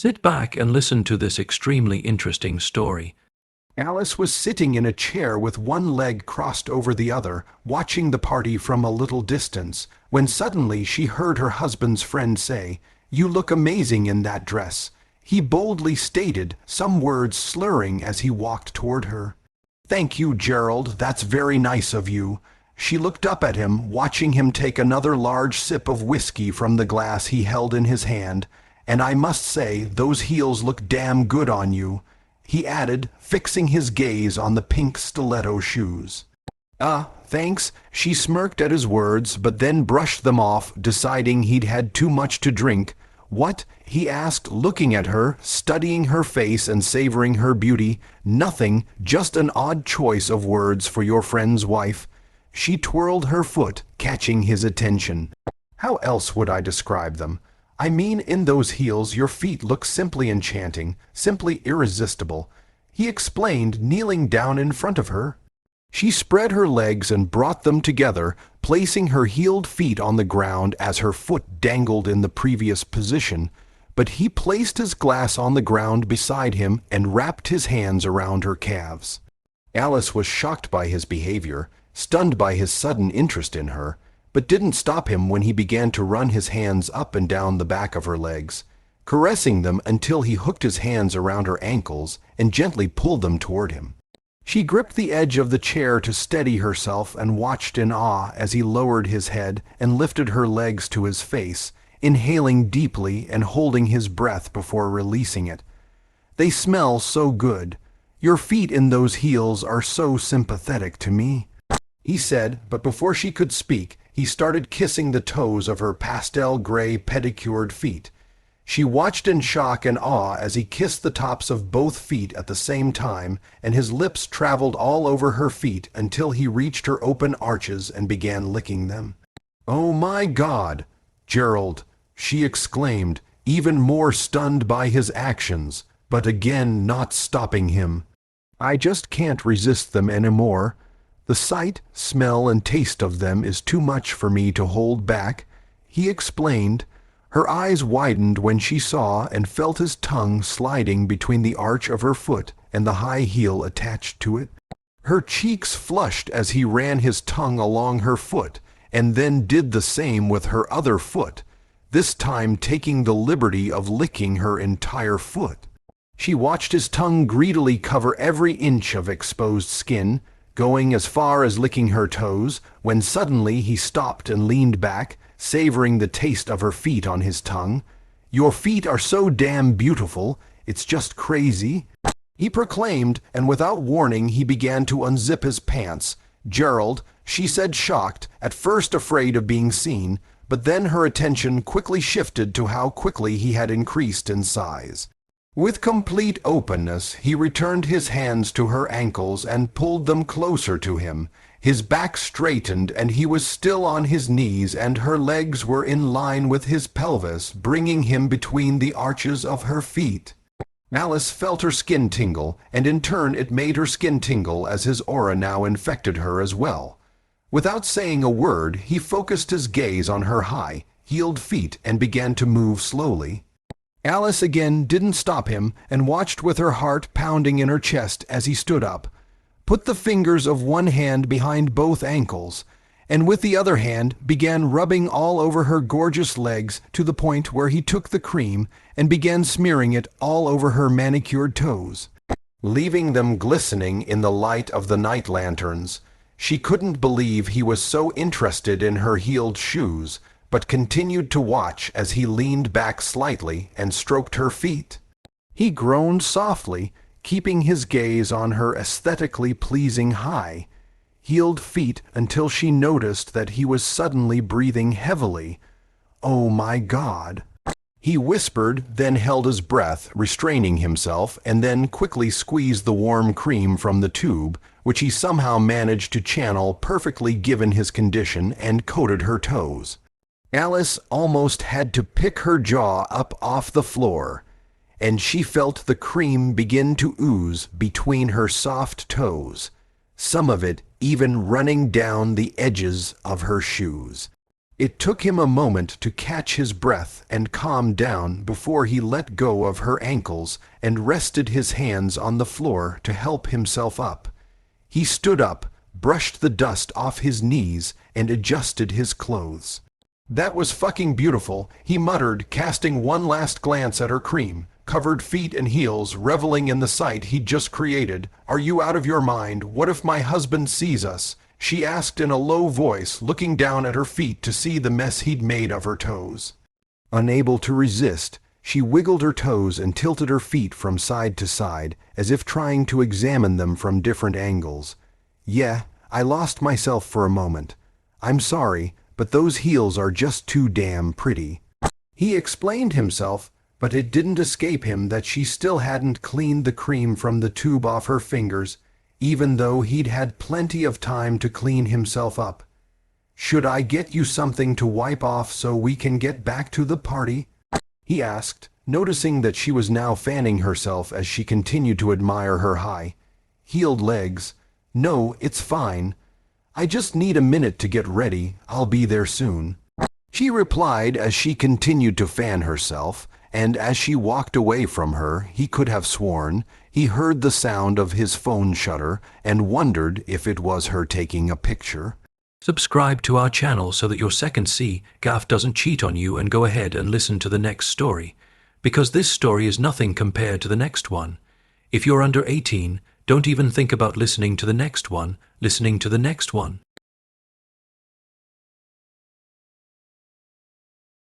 Sit back and listen to this extremely interesting story. Alice was sitting in a chair with one leg crossed over the other, watching the party from a little distance, when suddenly she heard her husband's friend say, "You look amazing in that dress." He boldly stated, some words slurring as he walked toward her. "Thank you, Gerald, that's very nice of you." She looked up at him, watching him take another large sip of whiskey from the glass he held in his hand. "And I must say, those heels look damn good on you," he added, fixing his gaze on the pink stiletto shoes. Thanks," she smirked at his words, but then brushed them off, deciding he'd had too much to drink. "What?" he asked, looking at her, studying her face and savoring her beauty. "Nothing, just an odd choice of words for your friend's wife." She twirled her foot, catching his attention. "How else would I describe them? I mean, in those heels your feet look simply enchanting, simply irresistible," he explained, kneeling down in front of her. She spread her legs and brought them together, placing her heeled feet on the ground as her foot dangled in the previous position, but he placed his glass on the ground beside him and wrapped his hands around her calves. Alice was shocked by his behavior, stunned by his sudden interest in her, but didn't stop him when he began to run his hands up and down the back of her legs, caressing them until he hooked his hands around her ankles and gently pulled them toward him. She gripped the edge of the chair to steady herself and watched in awe as he lowered his head and lifted her legs to his face, inhaling deeply and holding his breath before releasing it. "They smell so good. Your feet in those heels are so sympathetic to me," he said, but before she could speak, he started kissing the toes of her pastel gray pedicured feet. She watched in shock and awe as he kissed the tops of both feet at the same time, and his lips traveled all over her feet until he reached her open arches and began licking them. "Oh my God, Gerald!" she exclaimed, even more stunned by his actions, but again not stopping him. "I just can't resist them anymore. The sight, smell, and taste of them is too much for me to hold back," he explained. Her eyes widened when she saw and felt his tongue sliding between the arch of her foot and the high heel attached to it. Her cheeks flushed as he ran his tongue along her foot, and then did the same with her other foot, this time taking the liberty of licking her entire foot. She watched his tongue greedily cover every inch of exposed skin, going as far as licking her toes, when suddenly he stopped and leaned back, savoring the taste of her feet on his tongue. "Your feet are so damn beautiful, it's just crazy," he proclaimed, and without warning he began to unzip his pants. "Gerald," she said, shocked, at first afraid of being seen, but then her attention quickly shifted to how quickly he had increased in size. With complete openness, he returned his hands to her ankles and pulled them closer to him. His back straightened and he was still on his knees, and her legs were in line with his pelvis, bringing him between the arches of her feet. Alice felt her skin tingle, and in turn it made her skin tingle as his aura now infected her as well. Without saying a word, he focused his gaze on her high, heeled feet and began to move slowly. Alice again didn't stop him and watched with her heart pounding in her chest as he stood up, put the fingers of one hand behind both ankles, and with the other hand began rubbing all over her gorgeous legs to the point where he took the cream and began smearing it all over her manicured toes, leaving them glistening in the light of the night lanterns. She couldn't believe he was so interested in her heeled shoes, but continued to watch as he leaned back slightly and stroked her feet. He groaned softly, keeping his gaze on her aesthetically pleasing high, heeled feet until she noticed that he was suddenly breathing heavily. "Oh my God," he whispered, then held his breath, restraining himself, and then quickly squeezed the warm cream from the tube, which he somehow managed to channel perfectly given his condition, and coated her toes. Alice almost had to pick her jaw up off the floor, and she felt the cream begin to ooze between her soft toes, some of it even running down the edges of her shoes. It took him a moment to catch his breath and calm down before he let go of her ankles and rested his hands on the floor to help himself up. He stood up, brushed the dust off his knees, and adjusted his clothes. "That was fucking beautiful," he muttered, casting one last glance at her cream-covered feet and heels, reveling in the sight he'd just created. "Are you out of your mind? What if my husband sees us?" she asked in a low voice, looking down at her feet to see the mess he'd made of her toes. Unable to resist, she wiggled her toes and tilted her feet from side to side, as if trying to examine them from different angles. "Yeah, I lost myself for a moment. I'm sorry, but those heels are just too damn pretty." He explained himself, but it didn't escape him that she still hadn't cleaned the cream from the tube off her fingers, even though he'd had plenty of time to clean himself up. "Should I get you something to wipe off so we can get back to the party?" he asked, noticing that she was now fanning herself as she continued to admire her high-heeled legs. "No, it's fine. I just need a minute to get ready. I'll be there soon," she replied as she continued to fan herself, and as she walked away from her, he could have sworn he heard the sound of his phone shutter and wondered if it was her taking a picture. Subscribe to our channel so that your second C gaff doesn't cheat on you, and go ahead and listen to the next story, because this story is nothing compared to the next one. If you're under 18, don't even think about listening to the next one.